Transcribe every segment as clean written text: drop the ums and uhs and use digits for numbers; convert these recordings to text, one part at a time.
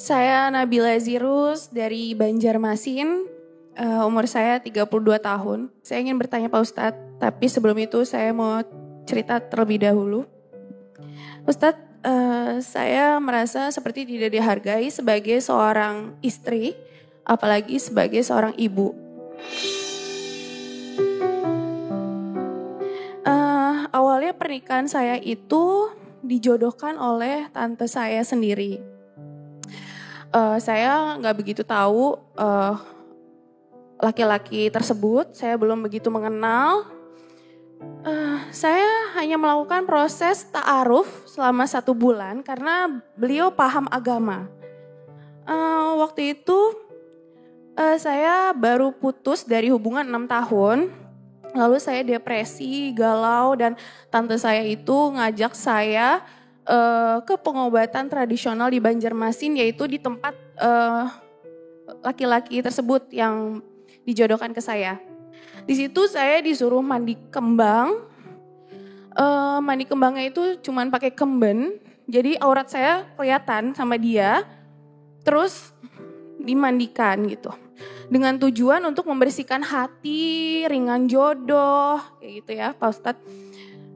Saya Nabila Zirus dari Banjarmasin, umur saya 32 tahun. Saya ingin bertanya Pak Ustadz, tapi sebelum itu saya mau cerita terlebih dahulu. Ustadz, saya merasa seperti tidak dihargai sebagai seorang istri, apalagi sebagai seorang ibu. Awalnya pernikahan saya itu dijodohkan oleh tante saya sendiri. Saya nggak begitu tahu laki-laki tersebut, saya belum begitu mengenal. Saya hanya melakukan proses ta'aruf selama 1 bulan karena beliau paham agama. Waktu itu saya baru putus dari hubungan 6 tahun. Lalu saya depresi, galau, dan tante saya itu ngajak saya ke pengobatan tradisional di Banjarmasin, yaitu di tempat laki-laki tersebut yang dijodohkan ke saya. Di situ saya disuruh mandi kembang. Mandi kembangnya itu cuman pakai kemben, jadi aurat saya kelihatan sama dia. Terus dimandikan gitu. Dengan tujuan untuk membersihkan hati, ringan jodoh, kayak gitu ya Pak Ustadz.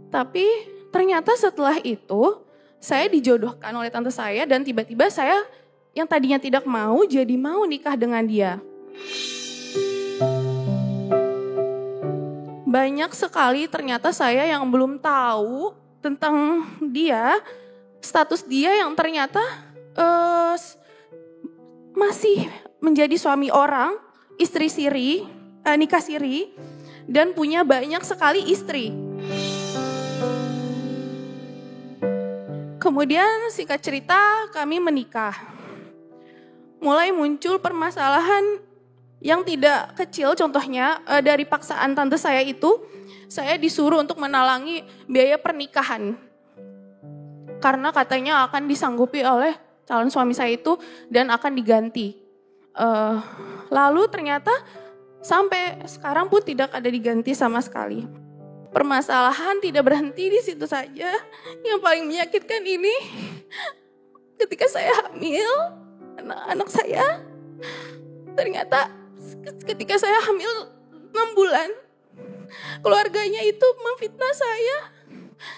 Tapi ternyata setelah itu saya dijodohkan oleh tante saya dan tiba-tiba saya yang tadinya tidak mau jadi mau nikah dengan dia. Banyak sekali ternyata saya yang belum tahu tentang dia, status dia yang ternyata masih menjadi suami orang, istri siri, nikah siri, dan punya banyak sekali istri. Kemudian singkat cerita kami menikah. Mulai muncul permasalahan yang tidak kecil, contohnya dari paksaan tante saya itu, saya disuruh untuk menalangi biaya pernikahan. Karena katanya akan disanggupi oleh calon suami saya itu dan akan diganti. Lalu ternyata sampai sekarang pun tidak ada diganti sama sekali. Permasalahan tidak berhenti di situ saja. Yang paling menyakitkan ini ketika saya hamil anak saya, ternyata ketika saya hamil 6 bulan, keluarganya itu memfitnah saya.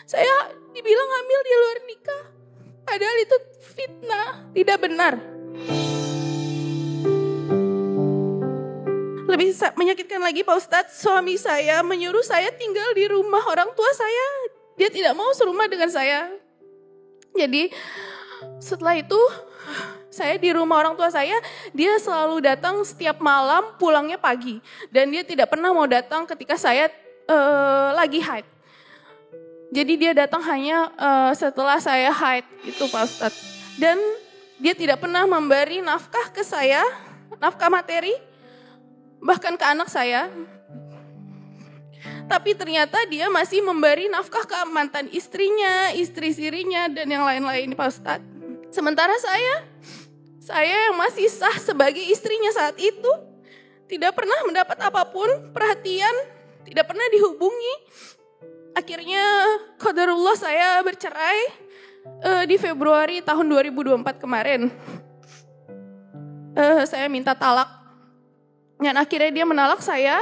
Saya dibilang hamil di luar nikah, padahal itu fitnah, tidak benar. Lebih menyakitkan lagi Pak Ustadz, suami saya menyuruh saya tinggal di rumah orang tua saya. Dia tidak mau serumah dengan saya. Jadi setelah itu saya di rumah orang tua saya, dia selalu datang setiap malam, pulangnya pagi. Dan dia tidak pernah mau datang ketika saya lagi haid. Jadi dia datang hanya setelah saya haid, itu Pak Ustadz. Dan dia tidak pernah memberi nafkah ke saya, nafkah materi, bahkan ke anak saya. Tapi ternyata dia masih memberi nafkah ke mantan istrinya, istri sirinya, dan yang lain-lain Pak Ustadz. Sementara saya yang masih sah sebagai istrinya saat itu, tidak pernah mendapat apapun, perhatian, tidak pernah dihubungi. Akhirnya qadarullah saya bercerai di Februari tahun 2024 kemarin. Saya minta talak. Dan akhirnya dia menolak saya.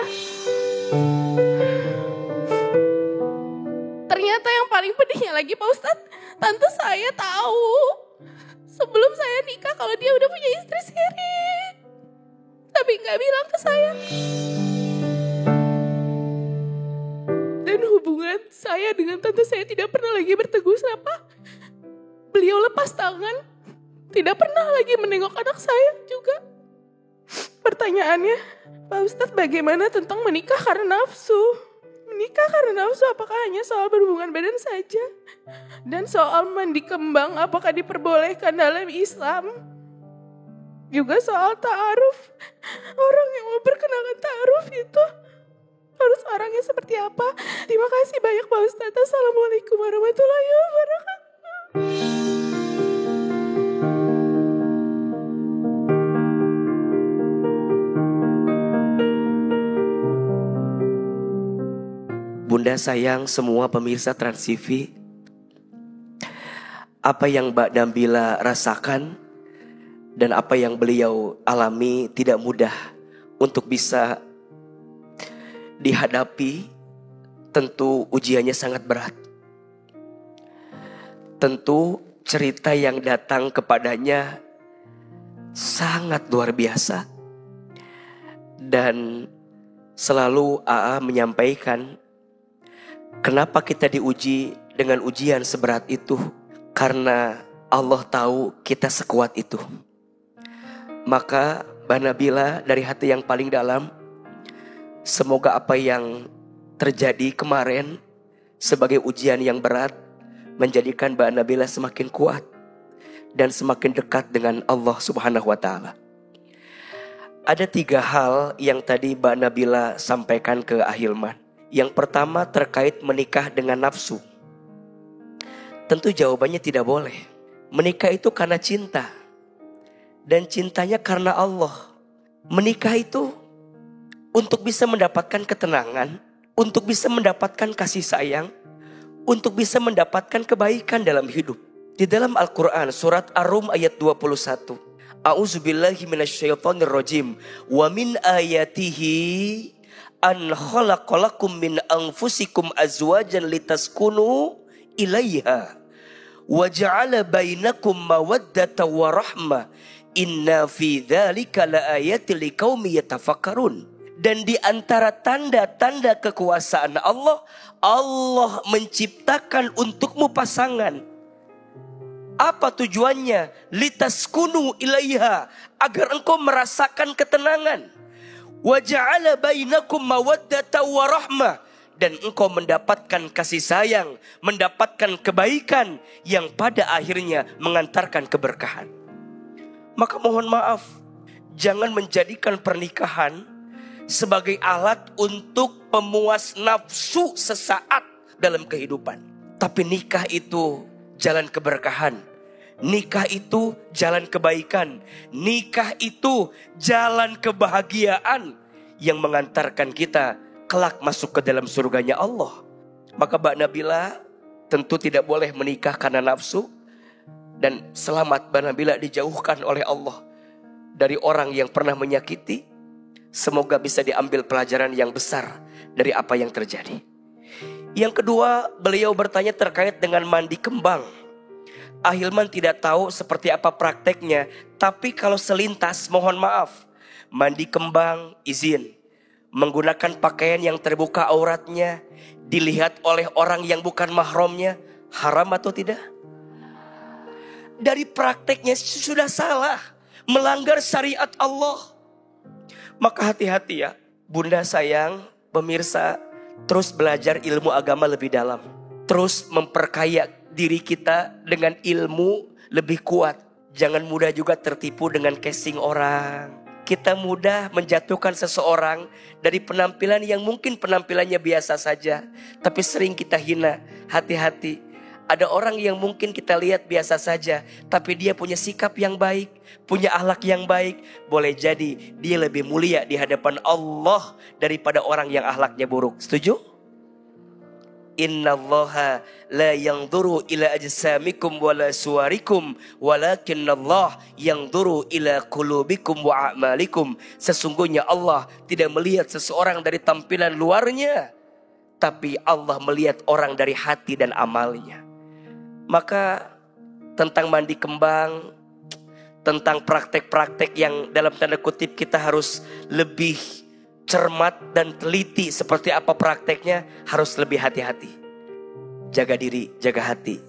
Ternyata yang paling pedihnya lagi Pak Ustadz, tante saya tahu sebelum saya nikah kalau dia udah punya istri siri. Tapi gak bilang ke saya. Dan hubungan saya dengan tante saya tidak pernah lagi bertegur sapa. Beliau lepas tangan, tidak pernah lagi menengok anak saya juga. Pertanyaannya, Pak Ustadz, bagaimana tentang menikah karena nafsu? Menikah karena nafsu apakah hanya soal berhubungan badan saja? Dan soal mandi kembang apakah diperbolehkan dalam Islam? Juga soal ta'aruf. Orang yang memperkenalkan ta'aruf itu harus orangnya seperti apa? Terima kasih banyak Pak Ustadz. Assalamualaikum warahmatullahi wabarakatuh. Bunda sayang semua pemirsa Trans TV, apa yang Mbak Nabila rasakan Dan apa yang beliau alami tidak mudah untuk bisa dihadapi. Tentu ujiannya sangat berat. Tentu cerita yang datang kepadanya sangat luar biasa. Dan selalu AA menyampaikan, kenapa kita diuji dengan ujian seberat itu? Karena Allah tahu kita sekuat itu. Maka Mbak Nabila dari hati yang paling dalam, semoga apa yang terjadi kemarin sebagai ujian yang berat menjadikan Mbak Nabila semakin kuat dan semakin dekat dengan Allah Subhanahu wa Ta'ala. Ada 3 hal yang tadi Mbak Nabila sampaikan ke Ahilman. Yang pertama terkait menikah dengan nafsu. Tentu jawabannya tidak boleh. Menikah itu karena cinta. Dan cintanya karena Allah. Menikah itu untuk bisa mendapatkan ketenangan, untuk bisa mendapatkan kasih sayang, untuk bisa mendapatkan kebaikan dalam hidup. Di dalam Al-Quran surat Ar-Rum ayat 21. A'udzubillahi minasyaitonirrajim. Wa min ayatihi an khalaqalakum min anfusikum azwajan litaskunu ilaiha wa ja'ala bainakum mawaddatan wa rahmah. Inna fi dzalika laayatil liqaumi yatafakkarun. Dan di antara tanda-tanda kekuasaan Allah, Allah menciptakan untukmu pasangan. Apa tujuannya? Litaskunu ilaiha, agar engkau merasakan ketenangan. Wa ja'ala bainakum mawaddatan wa rahmah, dan engkau mendapatkan kasih sayang, mendapatkan kebaikan yang pada akhirnya mengantarkan keberkahan. Maka mohon maaf, jangan menjadikan pernikahan sebagai alat untuk pemuas nafsu sesaat dalam kehidupan. Tapi nikah itu jalan keberkahan. Nikah itu jalan kebaikan. Nikah itu jalan kebahagiaan yang mengantarkan kita kelak masuk ke dalam surganya Allah. Maka Mbak Nabila tentu tidak boleh menikah karena nafsu. Dan selamat Mbak Nabila dijauhkan oleh Allah dari orang yang pernah menyakiti. Semoga bisa diambil pelajaran yang besar dari apa yang terjadi. Yang kedua, beliau bertanya terkait dengan mandi kembang. Ahilman tidak tahu seperti apa prakteknya, tapi kalau selintas mohon maaf. Mandi kembang izin. Menggunakan pakaian yang terbuka auratnya, dilihat oleh orang yang bukan mahramnya, haram atau tidak? Dari prakteknya sudah salah, melanggar syariat Allah. Maka hati-hati ya, bunda sayang, pemirsa, terus belajar ilmu agama lebih dalam. Terus memperkaya diri kita dengan ilmu lebih kuat. Jangan mudah juga tertipu dengan casing orang. Kita mudah menjatuhkan seseorang dari penampilan yang mungkin penampilannya biasa saja, tapi sering kita hina. Hati-hati. Ada orang yang mungkin kita lihat biasa saja, tapi dia punya sikap yang baik, punya akhlak yang baik. Boleh jadi dia lebih mulia di hadapan Allah daripada orang yang akhlaknya buruk. Setuju? Innallaha la yanzuru ila ajsamikum wala suwarikum walakinallah yanzuru ila qulubikum wa a'malikum. Sesungguhnya Allah tidak melihat seseorang dari tampilan luarnya, tapi Allah melihat orang dari hati dan amalnya. Maka tentang mandi kembang, tentang praktek-praktek yang dalam tanda kutip kita harus lebih cermat dan teliti seperti apa prakteknya, harus lebih hati-hati. Jaga diri, jaga hati.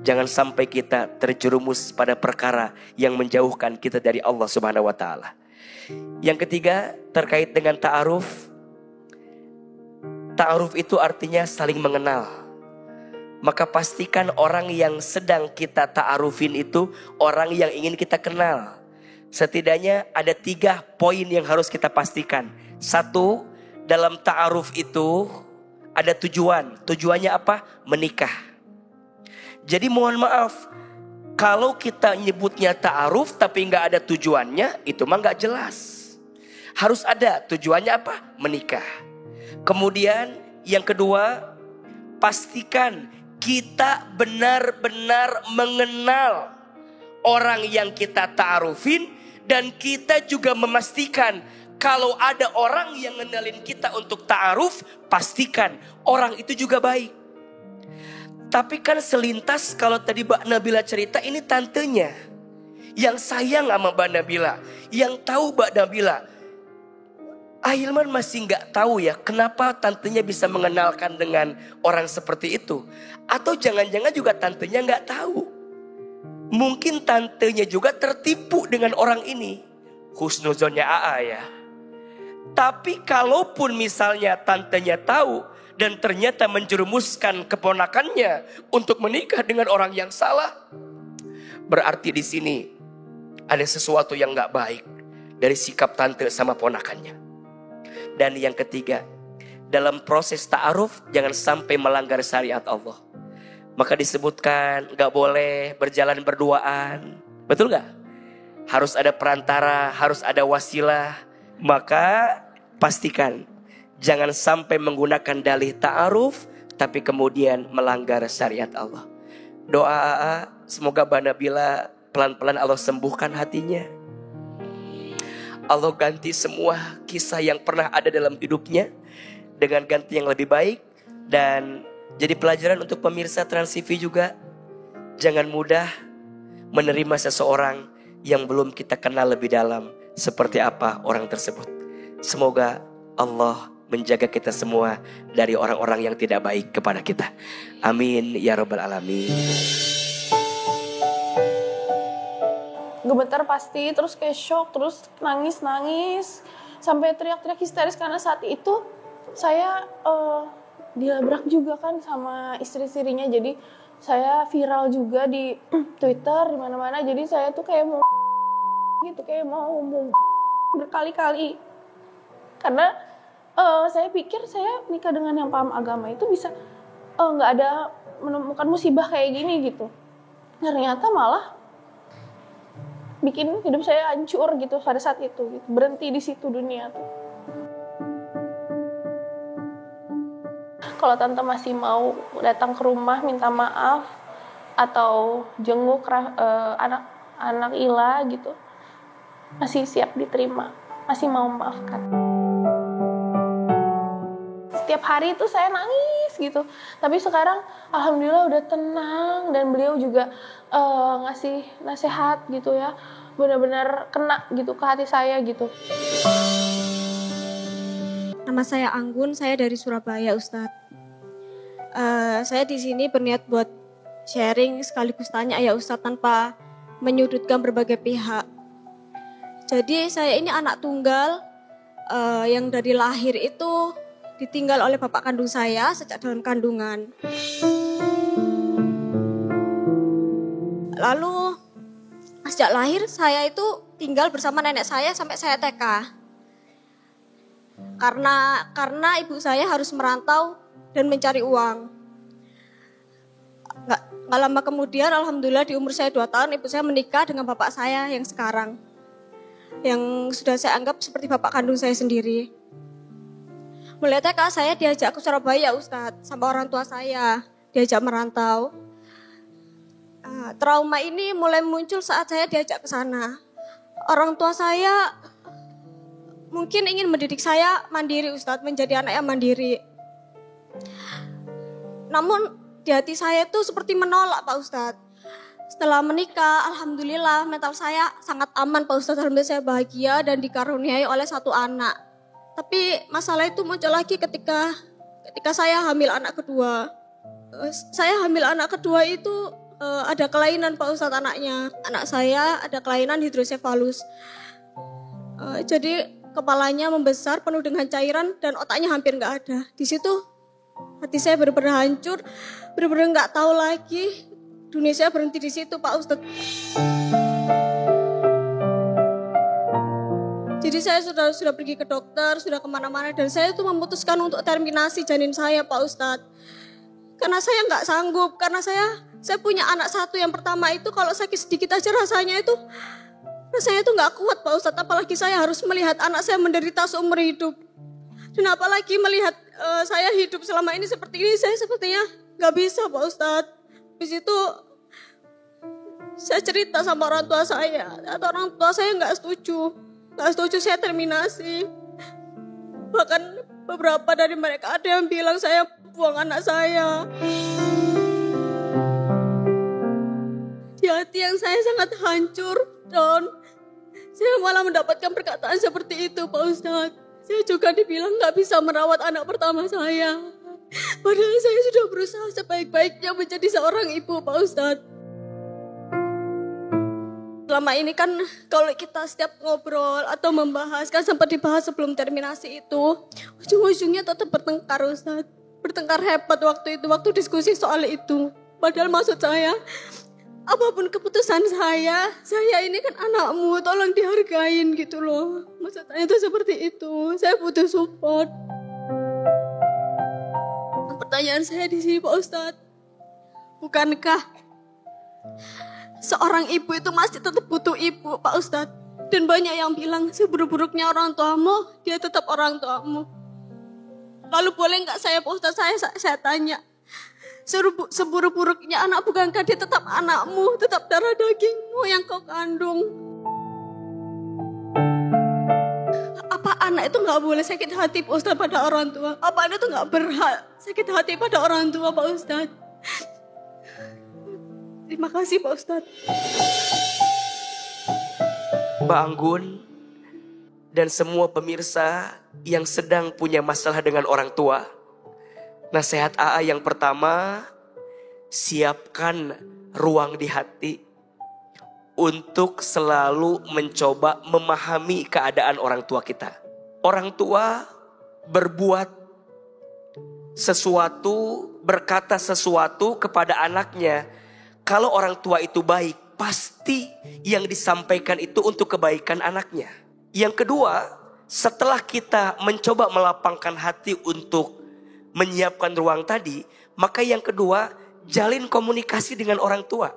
Jangan sampai kita terjerumus pada perkara yang menjauhkan kita dari Allah Subhanahu wa Ta'ala. Yang ketiga terkait dengan ta'aruf. Ta'aruf itu artinya saling mengenal. Maka pastikan orang yang sedang kita ta'arufin itu orang yang ingin kita kenal. Setidaknya ada 3 poin yang harus kita pastikan. 1, dalam ta'aruf itu ada tujuan. Tujuannya apa? Menikah. Jadi mohon maaf, kalau kita nyebutnya ta'aruf tapi gak ada tujuannya, itu mah gak jelas. Harus ada tujuannya apa? Menikah. Kemudian yang kedua, pastikan kita benar-benar mengenal orang yang kita ta'arufin, dan kita juga memastikan kalau ada orang yang ngenalin kita untuk ta'aruf, pastikan orang itu juga baik. Tapi kan selintas kalau tadi Mbak Nabila cerita, ini tantenya yang sayang sama Mbak Nabila, yang tahu Mbak Nabila. Ahilman masih nggak tahu ya kenapa tantenya bisa mengenalkan dengan orang seperti itu. Atau jangan-jangan juga tantenya nggak tahu. Mungkin tantenya juga tertipu dengan orang ini. Husnuzonnya AA ya. Tapi kalaupun misalnya tantenya tahu dan ternyata menjerumuskan keponakannya untuk menikah dengan orang yang salah, berarti di sini ada sesuatu yang nggak baik dari sikap tante sama ponakannya. Dan yang ketiga, dalam proses ta'aruf jangan sampai melanggar syariat Allah. Maka disebutkan gak boleh berjalan berduaan. Betul gak? Harus ada perantara, harus ada wasilah. Maka pastikan jangan sampai menggunakan dalih ta'aruf tapi kemudian melanggar syariat Allah. Doa AA, semoga Mbak Nabila pelan-pelan Allah sembuhkan hatinya. Allah ganti semua kisah yang pernah ada dalam hidupnya dengan ganti yang lebih baik. Dan jadi pelajaran untuk pemirsa Trans TV juga, jangan mudah menerima seseorang yang belum kita kenal lebih dalam seperti apa orang tersebut. Semoga Allah menjaga kita semua dari orang-orang yang tidak baik kepada kita. Amin ya rabbal alamin. Gemetar pasti, terus kayak shock, terus nangis, sampai teriak-teriak histeris karena saat itu saya dilabrak juga kan sama istri-istrinya. Jadi saya viral juga di Twitter, di mana-mana. Jadi saya tuh kayak mau gitu, kayak mau berkali-kali. Karena saya pikir saya nikah dengan yang paham agama itu bisa nggak ada menemukan musibah kayak gini gitu. Ternyata malah bikin hidup saya hancur gitu pada saat itu gitu. Berhenti di situ dunia tuh. Kalau tante masih mau datang ke rumah minta maaf atau jenguk anak Ila gitu, masih siap diterima, masih mau memaafkan. Setiap hari itu saya nangis gitu, tapi sekarang alhamdulillah udah tenang dan beliau juga ngasih nasihat gitu ya, benar-benar kena gitu ke hati saya gitu. Nama saya Anggun, saya dari Surabaya, Ustadz. Saya di sini berniat buat sharing sekaligus tanya ya Ustadz tanpa menyudutkan berbagai pihak. Jadi saya ini anak tunggal yang dari lahir itu ditinggal oleh bapak kandung saya sejak dalam kandungan. Lalu sejak lahir saya itu tinggal bersama nenek saya sampai saya TK. Karena ibu saya harus merantau dan mencari uang. Gak lama kemudian alhamdulillah di umur saya 2 tahun ibu saya menikah dengan bapak saya yang sekarang. Yang sudah saya anggap seperti bapak kandung saya sendiri. Mulai TK saya diajak ke Surabaya Ustadz sama orang tua saya. Diajak merantau. Trauma ini mulai muncul saat saya diajak ke sana. Orang tua saya mungkin ingin mendidik saya mandiri Ustadz, menjadi anak yang mandiri. Namun di hati saya itu seperti menolak Pak Ustadz. Setelah menikah, alhamdulillah mental saya sangat aman Pak Ustadz. Alhamdulillah saya bahagia dan dikaruniai oleh 1 anak. Tapi masalah itu muncul lagi ketika saya hamil anak kedua. Saya hamil anak kedua itu ada kelainan Pak Ustadz anaknya. Anak saya ada kelainan hidrosefalus. Jadi kepalanya membesar penuh dengan cairan dan otaknya hampir gak ada. Di situ hati saya benar-benar hancur, benar-benar gak tahu lagi. Dunia saya berhenti di situ Pak Ustadz. Jadi saya sudah pergi ke dokter, sudah kemana-mana. Dan saya itu memutuskan untuk terminasi janin saya Pak Ustadz. Karena saya gak sanggup, karena saya punya anak 1 yang pertama itu kalau sakit sedikit aja rasanya itu gak kuat Pak Ustadz. Apalagi saya harus melihat anak saya menderita seumur hidup. Dan apalagi melihat saya hidup selama ini seperti ini, saya sepertinya gak bisa Pak Ustadz. Habis itu Saya cerita sama orang tua saya, atau orang tua saya nggak setuju saya terminasi. Bahkan beberapa dari mereka ada yang bilang saya buang anak saya. Di hati yang saya sangat hancur, Don. Saya malah mendapatkan perkataan seperti itu, Pak Ustadz. Saya juga dibilang gak bisa merawat anak pertama saya. Padahal saya sudah berusaha sebaik-baiknya menjadi seorang ibu, Pak Ustadz. Selama ini kan kalau kita setiap ngobrol atau membahas, kan sempat dibahas sebelum terminasi itu, ujung-ujungnya tetap bertengkar, Ustadz. Bertengkar hebat waktu itu, waktu diskusi soal itu. Padahal maksud saya, apapun keputusan saya ini kan anakmu, tolong dihargain gitu loh. Maksud saya itu seperti itu, saya butuh support. Pertanyaan saya di sini, Pak Ustadz, bukankah seorang ibu itu masih tetap butuh ibu, Pak Ustadz? Dan banyak yang bilang, seburuk-buruknya orang tuamu, dia tetap orang tuamu. Lalu boleh nggak saya, Pak Ustadz, saya tanya, seburuk-buruknya anak, bukankah dia tetap anakmu, tetap darah dagingmu yang kau kandung? Apa anak itu nggak boleh sakit hati, Pak Ustadz, pada orang tua? Apa anak itu nggak berhak sakit hati pada orang tua, Pak Ustadz? Terima kasih, Pak Ustadz. Mbak Anggun dan semua pemirsa yang sedang punya masalah dengan orang tua, nasihat AA yang pertama, siapkan ruang di hati untuk selalu mencoba memahami keadaan orang tua kita. Orang tua berbuat sesuatu, berkata sesuatu kepada anaknya. Kalau orang tua itu baik, pasti yang disampaikan itu untuk kebaikan anaknya. Yang kedua, setelah kita mencoba melapangkan hati untuk menyiapkan ruang tadi, maka yang kedua, jalin komunikasi dengan orang tua.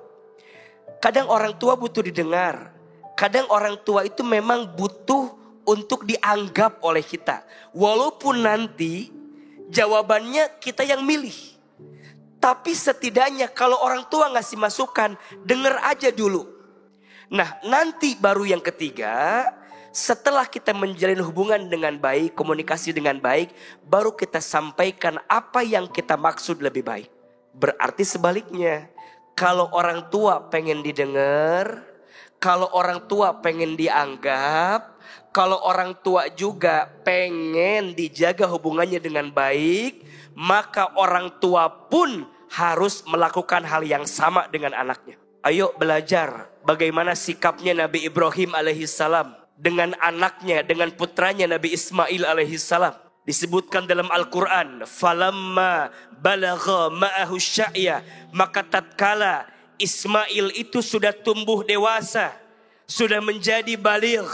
Kadang orang tua butuh didengar. Kadang orang tua itu memang butuh untuk dianggap oleh kita. Walaupun nanti jawabannya kita yang milih. Tapi setidaknya kalau orang tua ngasih masukan, dengar aja dulu. Nah, nanti baru yang ketiga, setelah kita menjalin hubungan dengan baik, komunikasi dengan baik, baru kita sampaikan apa yang kita maksud lebih baik. Berarti sebaliknya, kalau orang tua pengen didengar, kalau orang tua pengen dianggap, kalau orang tua juga pengen dijaga hubungannya dengan baik, maka orang tua pun harus melakukan hal yang sama dengan anaknya. Ayo belajar bagaimana sikapnya Nabi Ibrahim alaihissalam dengan anaknya, dengan putranya Nabi Ismail alaihissalam. Disebutkan dalam Al-Quran, falamma balagha ma'ahu sya'ya, maka tatkala Ismail itu sudah tumbuh dewasa, sudah menjadi baligh.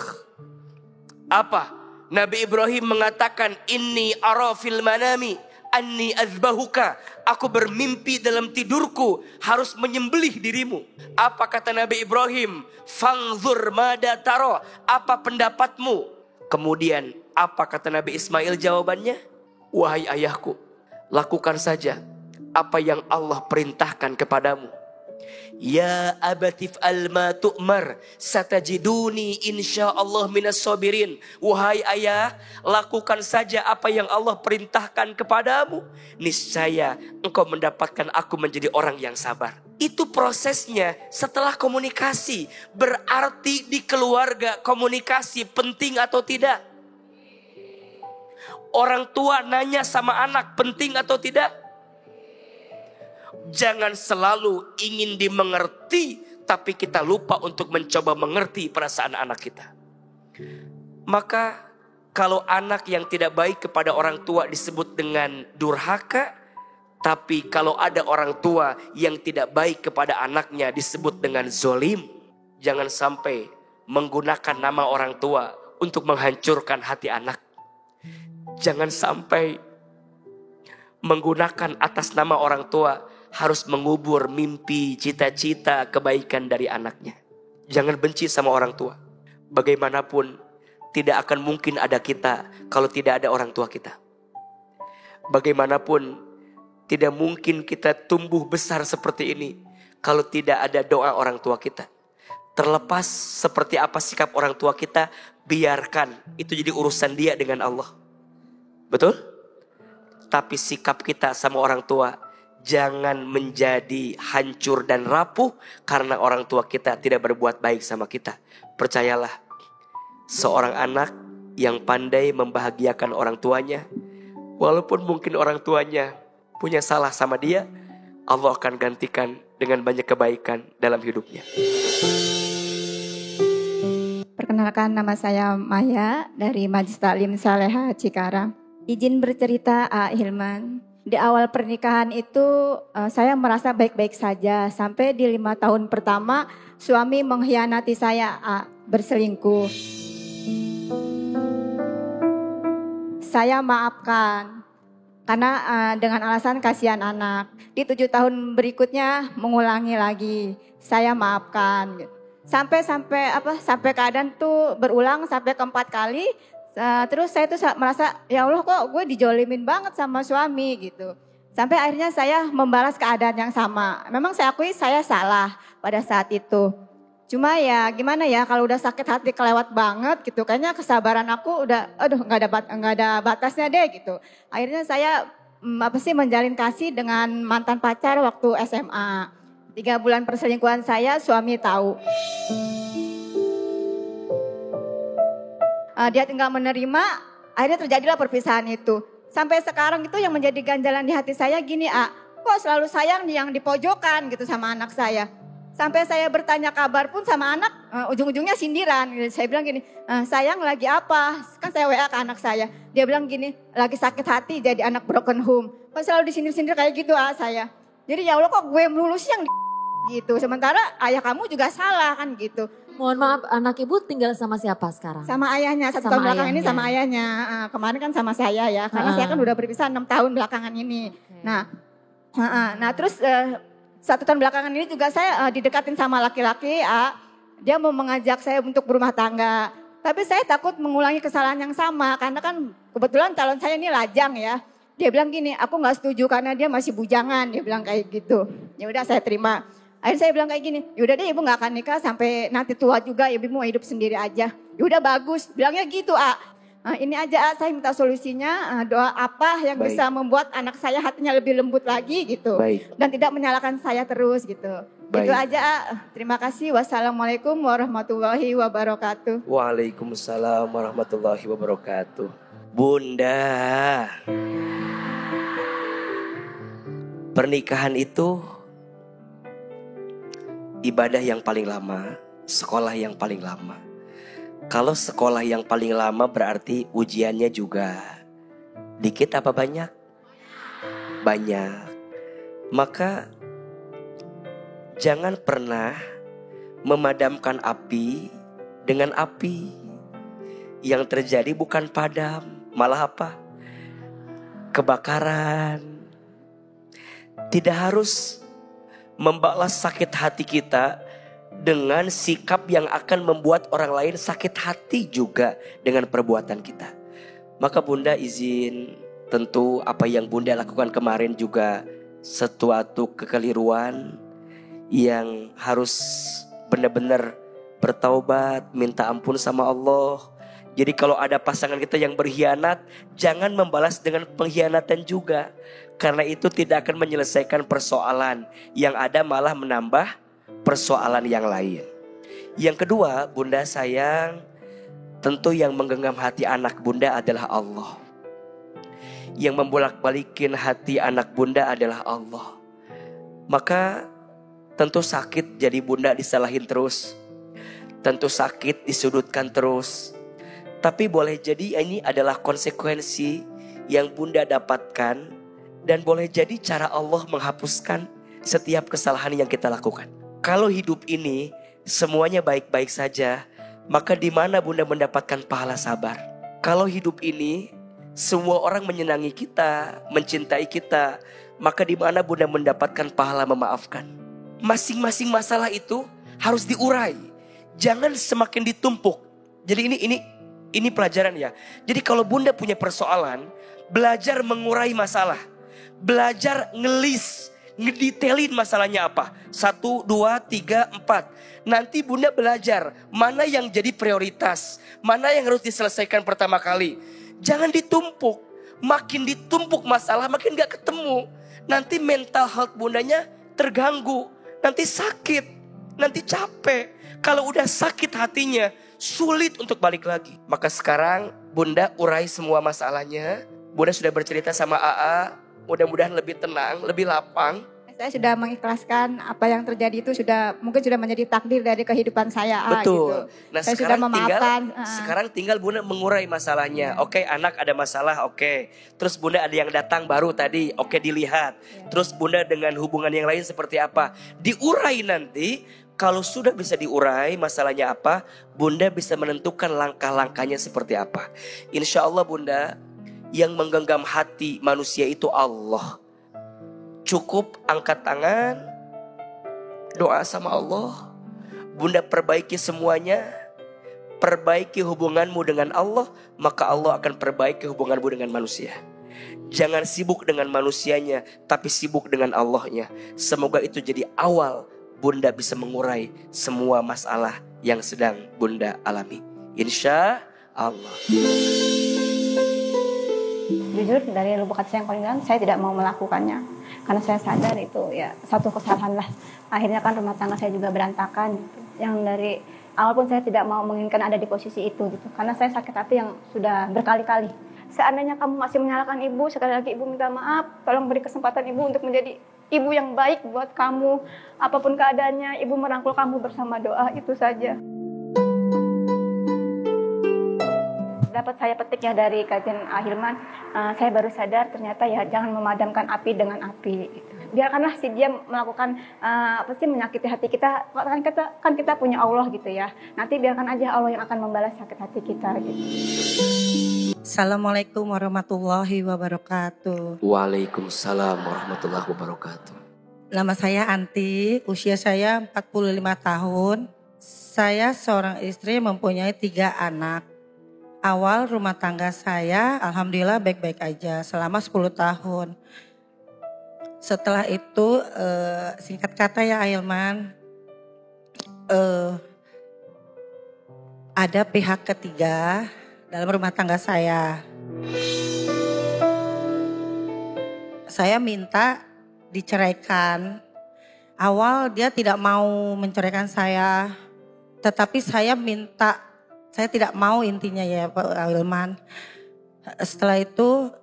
Apa? Nabi Ibrahim mengatakan, inni ara fil manami anni azbahuka, aku bermimpi dalam tidurku harus menyembelih dirimu. Apa kata Nabi Ibrahim? Fangzur mada taro, apa pendapatmu? Kemudian apa kata Nabi Ismail jawabannya? Wahai ayahku, lakukan saja apa yang Allah perintahkan kepadamu. Ya abatif alma tu'mar satajiduni insyaallah minas sabirin. Wahai ayah, lakukan saja apa yang Allah perintahkan kepadamu. Niscaya engkau mendapatkan aku menjadi orang yang sabar. Itu prosesnya setelah komunikasi. Berarti di keluarga komunikasi penting atau tidak? Orang tua nanya sama anak, penting atau tidak? Jangan selalu ingin dimengerti, tapi kita lupa untuk mencoba mengerti perasaan anak kita. Maka kalau anak yang tidak baik kepada orang tua disebut dengan durhaka, tapi kalau ada orang tua yang tidak baik kepada anaknya disebut dengan zolim. Jangan sampai menggunakan nama orang tua untuk menghancurkan hati anak. Jangan sampai menggunakan atas nama orang tua harus mengubur mimpi, cita-cita, kebaikan dari anaknya. Jangan benci sama orang tua. Bagaimanapun tidak akan mungkin ada kita kalau tidak ada orang tua kita. Bagaimanapun tidak mungkin kita tumbuh besar seperti ini kalau tidak ada doa orang tua kita. Terlepas seperti apa sikap orang tua kita, biarkan itu jadi urusan dia dengan Allah. Betul? Tapi sikap kita sama orang tua jangan menjadi hancur dan rapuh karena orang tua kita tidak berbuat baik sama kita. Percayalah, seorang anak yang pandai membahagiakan orang tuanya, walaupun mungkin orang tuanya punya salah sama dia, Allah akan gantikan dengan banyak kebaikan dalam hidupnya. Perkenalkan, nama saya Maya dari Majelis Taklim Saleha Cikarang. Izin bercerita, Hilman. Di awal pernikahan itu saya merasa baik-baik saja. Sampai di 5 tahun pertama suami mengkhianati saya, berselingkuh. Saya maafkan karena dengan alasan kasihan anak. Di 7 tahun berikutnya mengulangi lagi. Saya maafkan. Sampai keadaan tuh berulang sampai keempat kali. Terus saya tuh merasa, ya Allah kok gue dijolimin banget sama suami gitu. Sampai akhirnya saya membalas keadaan yang sama. Memang saya akui saya salah pada saat itu. Cuma ya gimana ya, kalau udah sakit hati kelewat banget gitu. Kayaknya kesabaran aku udah nggak ada batasnya deh gitu. Akhirnya saya menjalin kasih dengan mantan pacar waktu SMA. 3 bulan perselingkuhan saya, suami tahu. Dia nggak menerima, akhirnya terjadilah perpisahan itu. Sampai sekarang itu yang menjadi ganjalan di hati saya gini, kok selalu sayang yang di pojokan gitu sama anak saya. Sampai saya bertanya kabar pun sama anak, ujung-ujungnya sindiran. Saya bilang gini, sayang lagi apa? Kan saya WA ke anak saya. Dia bilang gini, lagi sakit hati jadi anak broken home. Kok selalu disindir-sindir kayak gitu saya. Jadi ya Allah kok gue melulu sih yang gitu. Sementara ayah kamu juga salah kan gitu. Mohon maaf, anak ibu tinggal sama siapa sekarang? Sama ayahnya, 1 tahun belakangan ini sama ayahnya. Kemarin kan sama saya ya, karena saya kan udah berpisah 6 tahun belakangan ini. Okay. Nah terus 1 tahun belakangan ini juga saya didekatin sama laki-laki. Dia mau mengajak saya untuk berumah tangga. Tapi saya takut mengulangi kesalahan yang sama, karena kan kebetulan calon saya ini lajang ya. Dia bilang gini, aku gak setuju karena dia masih bujangan. Dia bilang kayak gitu. Ya udah saya terima. Akhirnya saya bilang kayak gini, yaudah deh ibu gak akan nikah sampai nanti tua juga, ibu mau hidup sendiri aja. Yaudah bagus, bilangnya gitu ini aja saya minta solusinya, doa apa yang bisa membuat anak saya hatinya lebih lembut lagi gitu. Dan tidak menyalahkan saya terus gitu. Itu aja terima kasih. Wassalamualaikum warahmatullahi wabarakatuh. Waalaikumsalam warahmatullahi wabarakatuh. Bunda, pernikahan itu ibadah yang paling lama, sekolah yang paling lama. Kalau sekolah yang paling lama berarti ujiannya juga dikit apa banyak? Banyak. Maka jangan pernah memadamkan api dengan api. Yang terjadi bukan padam, malah apa? Kebakaran. Tidak harus membalas sakit hati kita dengan sikap yang akan membuat orang lain sakit hati juga dengan perbuatan kita. Maka Bunda izin, tentu apa yang Bunda lakukan kemarin juga suatu kekeliruan yang harus benar-benar bertaubat, minta ampun sama Allah. Jadi kalau ada pasangan kita yang berkhianat, jangan membalas dengan pengkhianatan juga. Karena itu tidak akan menyelesaikan persoalan. Yang ada malah menambah persoalan yang lain. Yang kedua, Bunda sayang, tentu yang menggenggam hati anak Bunda adalah Allah. Yang membolak-balikin hati anak Bunda adalah Allah. Maka tentu sakit jadi Bunda disalahin terus. Tentu sakit disudutkan terus. Tapi boleh jadi ini adalah konsekuensi yang Bunda dapatkan. Dan boleh jadi cara Allah menghapuskan setiap kesalahan yang kita lakukan. Kalau hidup ini semuanya baik-baik saja, maka di mana Bunda mendapatkan pahala sabar? Kalau hidup ini semua orang menyenangi kita, mencintai kita, maka di mana Bunda mendapatkan pahala memaafkan? Masing-masing masalah itu harus diurai. Jangan semakin ditumpuk. Jadi ini pelajaran ya. Jadi kalau Bunda punya persoalan, belajar mengurai masalah. Belajar ngelis ngedetailin masalahnya apa. 1, 2, 3, 4. Nanti bunda belajar mana yang jadi prioritas, mana yang harus diselesaikan pertama kali. Jangan ditumpuk. Makin ditumpuk masalah makin gak ketemu. Nanti mental health bundanya terganggu. Nanti sakit, nanti capek. Kalau udah sakit hatinya, sulit untuk balik lagi. Maka sekarang bunda urai semua masalahnya. Bunda sudah bercerita sama AA, mudah-mudahan lebih tenang, lebih lapang. Saya sudah mengikhlaskan apa yang terjadi itu mungkin sudah menjadi takdir dari kehidupan saya. Betul. Gitu. Nah saya sekarang sudah memaafkan. Sekarang tinggal bunda mengurai masalahnya. Oke, anak ada masalah, oke. Terus bunda ada yang datang baru tadi, oke dilihat. Terus bunda dengan hubungan yang lain seperti apa? Diurai nanti. Kalau sudah bisa diurai masalahnya apa, bunda bisa menentukan langkah-langkahnya seperti apa. Insya Allah bunda, yang menggenggam hati manusia itu Allah. Cukup angkat tangan, doa sama Allah. Bunda perbaiki semuanya. Perbaiki hubunganmu dengan Allah, maka Allah akan perbaiki hubunganmu dengan manusia. Jangan sibuk dengan manusianya, tapi sibuk dengan Allahnya. Semoga itu jadi awal bunda bisa mengurai semua masalah yang sedang bunda alami. Insya Allah. Jujur dari lubuk hati saya yang paling dalam, saya tidak mau melakukannya. Karena saya sadar itu ya satu kesalahan lah. Akhirnya kan rumah tangga saya juga berantakan gitu. Yang dari awal pun saya tidak mau menginginkan ada di posisi itu gitu. Karena saya sakit hati yang sudah berkali-kali. Seandainya kamu masih menyalahkan ibu, sekali lagi ibu minta maaf. Tolong beri kesempatan ibu untuk menjadi ibu yang baik buat kamu. Apapun keadaannya, ibu merangkul kamu bersama doa, itu saja. Dapat saya petik ya dari kajian Ahilman, saya baru sadar ternyata ya jangan memadamkan api dengan api. Gitu. Biarkanlah si dia melakukan menyakiti hati kita. Kan kita punya Allah gitu ya. Nanti biarkan aja Allah yang akan membalas sakit hati kita. Gitu. Assalamualaikum warahmatullahi wabarakatuh. Waalaikumsalam warahmatullahi wabarakatuh. Nama saya Anti, usia saya 45 tahun. Saya seorang istri mempunyai 3 anak. Awal rumah tangga saya alhamdulillah baik-baik aja selama 10 tahun. Setelah itu singkat kata ya Ahilman, ada pihak ketiga dalam rumah tangga saya. Saya minta diceraikan. Awal dia tidak mau menceraikan saya, tetapi saya tidak mau intinya ya Pak Ahilman. Setelah itu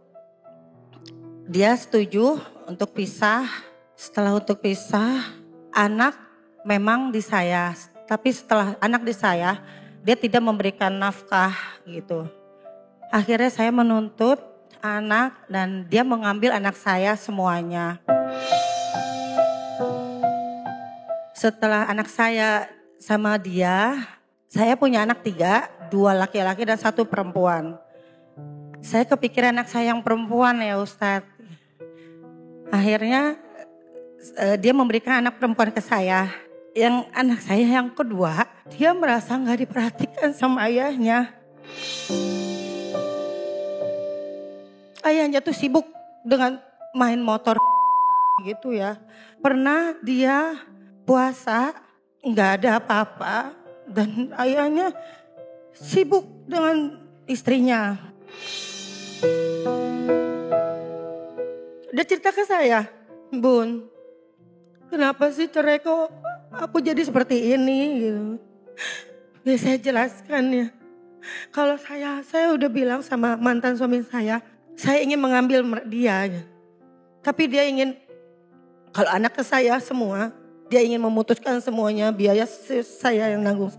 dia setuju untuk pisah. Setelah untuk pisah, anak memang di saya. Tapi setelah anak di saya, dia tidak memberikan nafkah gitu. Akhirnya saya menuntut anak dan dia mengambil anak saya semuanya. Setelah anak saya sama dia, saya punya anak 3, 2 laki-laki dan 1 perempuan. Saya kepikiran anak saya yang perempuan ya Ustadz. Akhirnya dia memberikan anak perempuan ke saya. Yang anak saya yang kedua, dia merasa gak diperhatikan sama ayahnya. Ayahnya tuh sibuk dengan main motor gitu ya. Pernah dia puasa, gak ada apa-apa. Dan ayahnya sibuk dengan istrinya. Dia cerita ke saya, Bun, kenapa sih cerai kok aku jadi seperti ini gitu. Ya saya jelaskan ya. Kalau saya udah bilang sama mantan suami saya ingin mengambil dia. Ya. Tapi dia ingin, kalau anak ke saya semua, dia ingin memutuskan semuanya, biaya saya yang nanggung.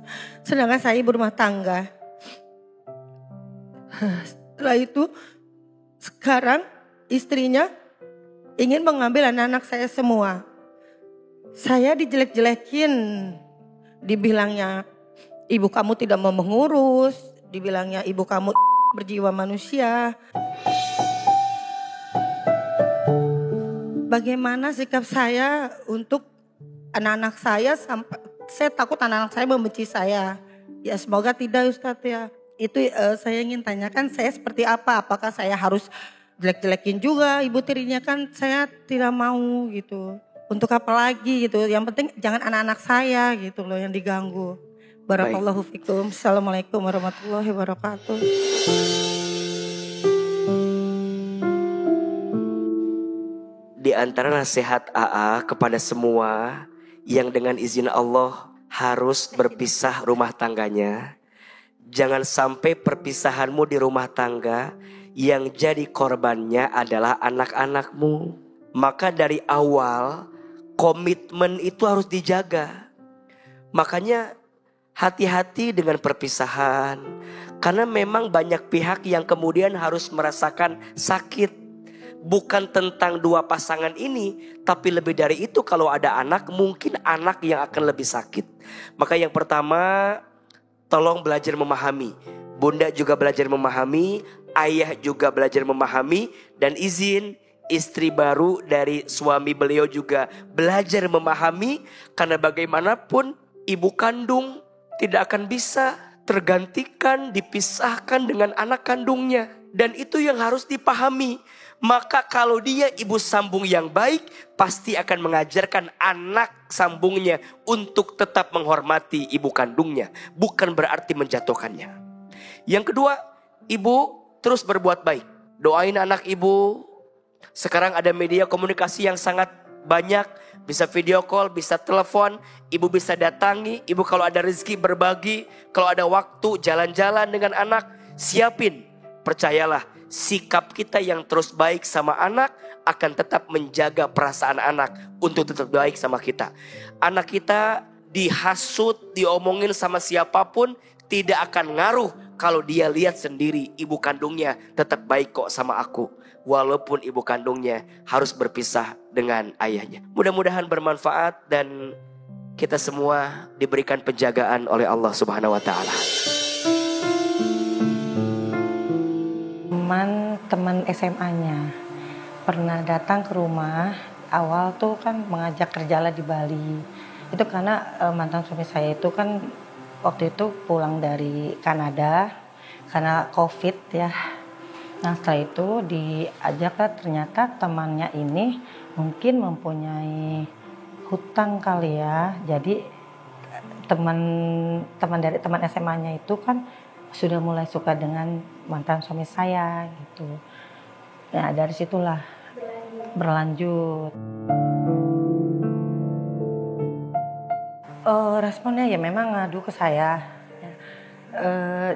Sedangkan saya berumah tangga. Setelah itu, sekarang istrinya ingin mengambil anak-anak saya semua. Saya dijelek-jelekin. Dibilangnya, ibu kamu tidak mau mengurus. Dibilangnya, ibu kamu berjiwa manusia. Bagaimana sikap saya untuk anak-anak saya, sampai saya takut anak-anak saya membenci saya. Ya semoga tidak Ustadz ya. Itu saya ingin tanyakan saya seperti apa. Apakah saya harus jelek-jelekin juga ibu tirinya, kan saya tidak mau gitu. Untuk apa lagi gitu. Yang penting jangan anak-anak saya gitu loh yang diganggu. Barakallahu fikum. Assalamualaikum warahmatullahi wabarakatuh. Di antara nasihat AA kepada semua yang dengan izin Allah harus berpisah rumah tangganya, jangan sampai perpisahanmu di rumah tangga yang jadi korbannya adalah anak-anakmu. Maka dari awal komitmen itu harus dijaga. Makanya hati-hati dengan perpisahan. Karena memang banyak pihak yang kemudian harus merasakan sakit. Bukan tentang dua pasangan ini, tapi lebih dari itu kalau ada anak, mungkin anak yang akan lebih sakit. Maka yang pertama, tolong belajar memahami. Bunda juga belajar memahami, ayah juga belajar memahami, dan izin istri baru dari suami beliau juga belajar memahami. Karena bagaimanapun ibu kandung tidak akan bisa tergantikan, dipisahkan dengan anak kandungnya. Dan itu yang harus dipahami. Maka kalau dia ibu sambung yang baik, pasti akan mengajarkan anak sambungnya untuk tetap menghormati ibu kandungnya. Bukan berarti menjatuhkannya. Yang kedua, ibu terus berbuat baik. Doain anak ibu. Sekarang ada media komunikasi yang sangat banyak. Bisa video call, bisa telepon. Ibu bisa datangi. Ibu kalau ada rezeki berbagi. Kalau ada waktu jalan-jalan dengan anak, siapin. Percayalah, sikap kita yang terus baik sama anak akan tetap menjaga perasaan anak untuk tetap baik sama kita. Anak kita dihasut, diomongin sama siapapun tidak akan ngaruh kalau dia lihat sendiri ibu kandungnya tetap baik kok sama aku. Walaupun ibu kandungnya harus berpisah dengan ayahnya. Mudah-mudahan bermanfaat dan kita semua diberikan penjagaan oleh Allah Subhanahu wa taala. Teman SMA-nya pernah datang ke rumah. Awal tuh kan mengajak kerjalah di Bali. Itu karena mantan suami saya itu kan waktu itu pulang dari Kanada karena COVID ya. Nah setelah itu diajaklah, ternyata temannya ini mungkin mempunyai hutang kali ya. Jadi teman dari teman SMA-nya itu kan sudah mulai suka dengan mantan suami saya gitu. Nah dari situlah berlanjut. Responnya ya memang ngadu ke saya.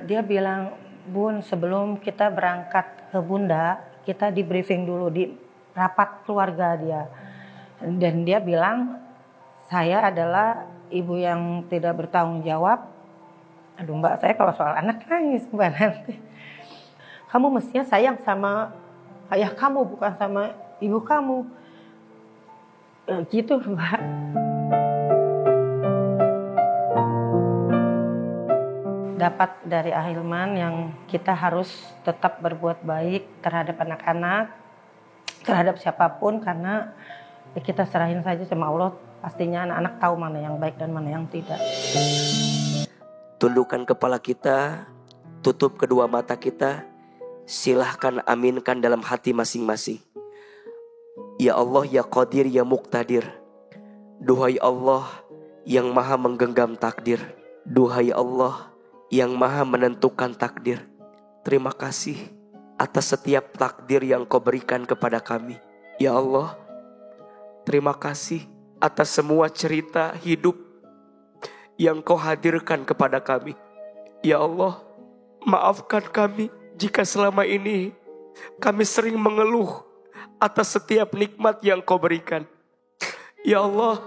Dia bilang, Bun, sebelum kita berangkat ke Bunda, kita di briefing dulu di rapat keluarga dia. Dan dia bilang, saya adalah ibu yang tidak bertanggung jawab. Aduh Mbak, saya kalau soal anak nangis Mbak nanti. Kamu mestinya sayang sama ayah kamu, bukan sama ibu kamu. Gitu Mbak. Dapat dari Ahilman yang kita harus tetap berbuat baik terhadap anak-anak, terhadap siapapun, karena kita serahin saja sama Allah. Pastinya anak-anak tahu mana yang baik dan mana yang tidak. Tundukkan kepala kita, tutup kedua mata kita, silahkan aminkan dalam hati masing-masing. Ya Allah, ya Qadir, ya Muqtadir. Duhai Allah yang maha menggenggam takdir. Duhai Allah yang maha menentukan takdir. Terima kasih atas setiap takdir yang kau berikan kepada kami. Ya Allah, terima kasih atas semua cerita hidup yang kau hadirkan kepada kami. Ya Allah, maafkan kami jika selama ini kami sering mengeluh atas setiap nikmat yang kau berikan. Ya Allah,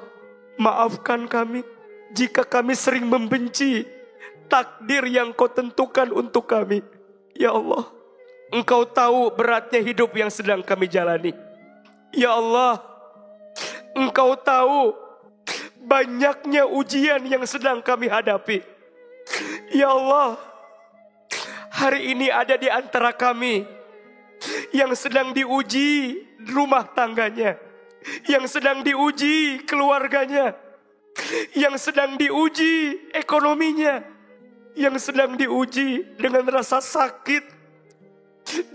maafkan kami jika kami sering membenci takdir yang kau tentukan untuk kami. Ya Allah, Engkau tahu beratnya hidup yang sedang kami jalani. Ya Allah, Engkau tahu banyaknya ujian yang sedang kami hadapi. Ya Allah, hari ini ada di antara kami yang sedang diuji rumah tangganya, yang sedang diuji keluarganya, yang sedang diuji ekonominya, yang sedang diuji dengan rasa sakit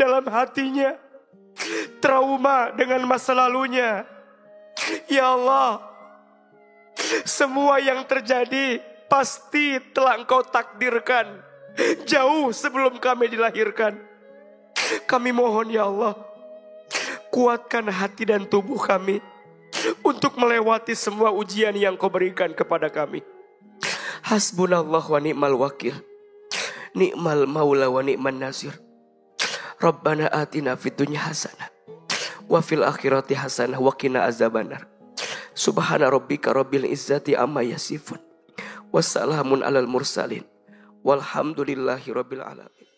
dalam hatinya, trauma dengan masa lalunya, Ya Allah, semua yang terjadi pasti telah Engkau takdirkan jauh sebelum kami dilahirkan. Kami mohon ya Allah, kuatkan hati dan tubuh kami untuk melewati semua ujian yang Kau berikan kepada kami. Hasbunallah wa ni'mal wakil, ni'mal maula wa ni'man nasir. Rabbana atina fid dunya hasanah wa fil akhirati hasanah wa qina azabannar. Subhana rabbika rabbil izzati amma yasifun. Wassalamun alal mursalin. Walhamdulillahi rabbil alamin.